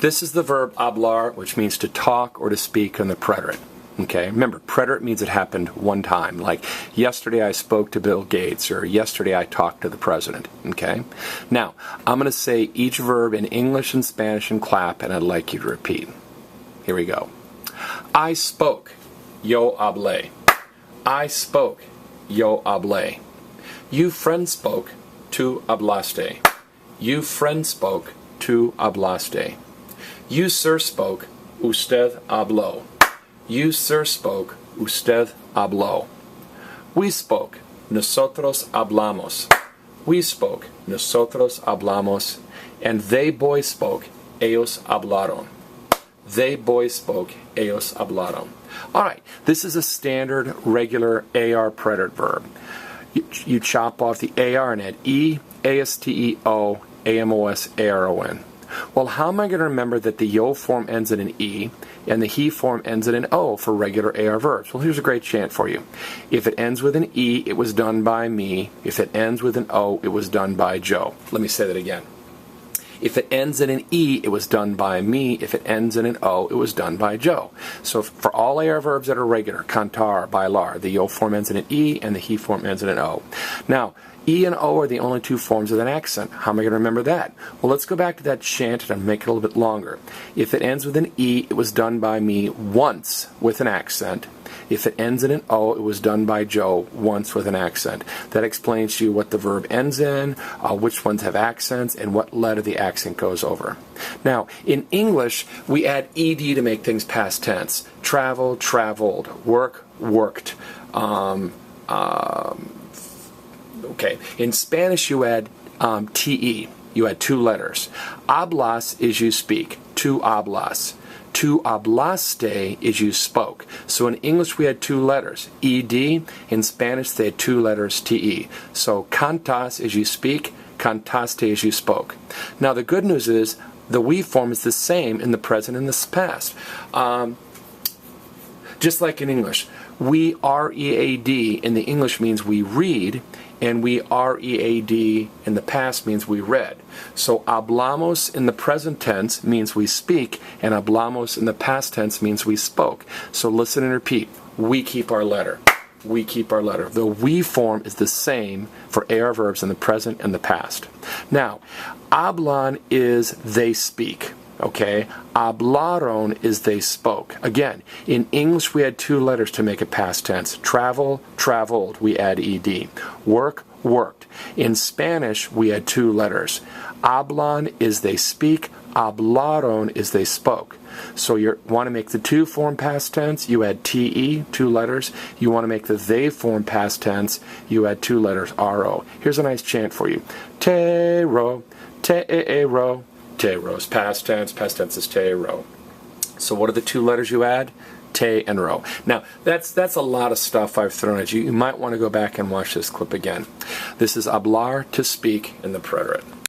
This is the verb hablar, which means to talk or to speak in the preterite. Okay, remember, preterite means it happened one time, like yesterday I spoke to Bill Gates, or yesterday I talked to the president. Okay, now I'm going to say each verb in English and Spanish and clap, and I'd like you to repeat. Here we go. I spoke, yo hablé. I spoke, yo hablé. You friend spoke, tú hablaste. You friend spoke, tú hablaste. You sir spoke, usted habló. You sir spoke, usted habló. We spoke, nosotros hablamos. We spoke, nosotros hablamos. And they boys spoke, ellos hablaron. They boys spoke, ellos hablaron. All right, this is a standard, regular AR preterite verb. You chop off the AR and add E, ASTEO, AMOS, ARON. Well, how am I going to remember that the yo form ends in an E and the he form ends in an O for regular AR verbs? Well, here's a great chant for you. If it ends with an E, it was done by me. If it ends with an O, it was done by Joe. Let me say that again. If it ends in an E, it was done by me. If it ends in an O, it was done by Joe. So for all AR verbs that are regular, cantar, bailar, the yo form ends in an E and the he form ends in an O. Now, E and O are the only two forms with an accent. How am I going to remember that? Well, let's go back to that chant and make it a little bit longer. If it ends with an E, it was done by me once with an accent. If it ends in an O, it was done by Joe once with an accent. That explains to you what the verb ends in, which ones have accents, and what letter the accent goes over. Now, in English, we add ed to make things past tense. Travel, traveled. Work, worked. Okay. In Spanish, you add te. You add two letters. Hablas is you speak. Tú hablas. Tú hablaste is you spoke. So in English we had two letters, ed. In Spanish they had two letters, te. So cantas is you speak, cantaste is you spoke. Now the good news is the we form is the same in the present and the past. Just like in English, we read in the English means we read, and we read in the past means we read. So hablamos in the present tense means we speak, and hablamos in the past tense means we spoke. So listen and repeat. We keep our letter. We keep our letter. The we form is the same for AR verbs in the present and the past. Now, hablan is they speak. Okay, hablaron is they spoke. Again, in English we had two letters to make it past tense. Travel, traveled, we add ed. Work, worked. In Spanish we had two letters. Hablan is they speak, hablaron is they spoke. So you want to make the to form past tense, you add te, two letters. You want to make the they form past tense, you add two letters, ro. Here's a nice chant for you. Te-ro, te-e-ro. Te-ro is past tense is te-ro. So what are the two letters you add? Te and ro. Now, that's a lot of stuff I've thrown at you. You might want to go back and watch this clip again. This is hablar, to speak, in the preterite.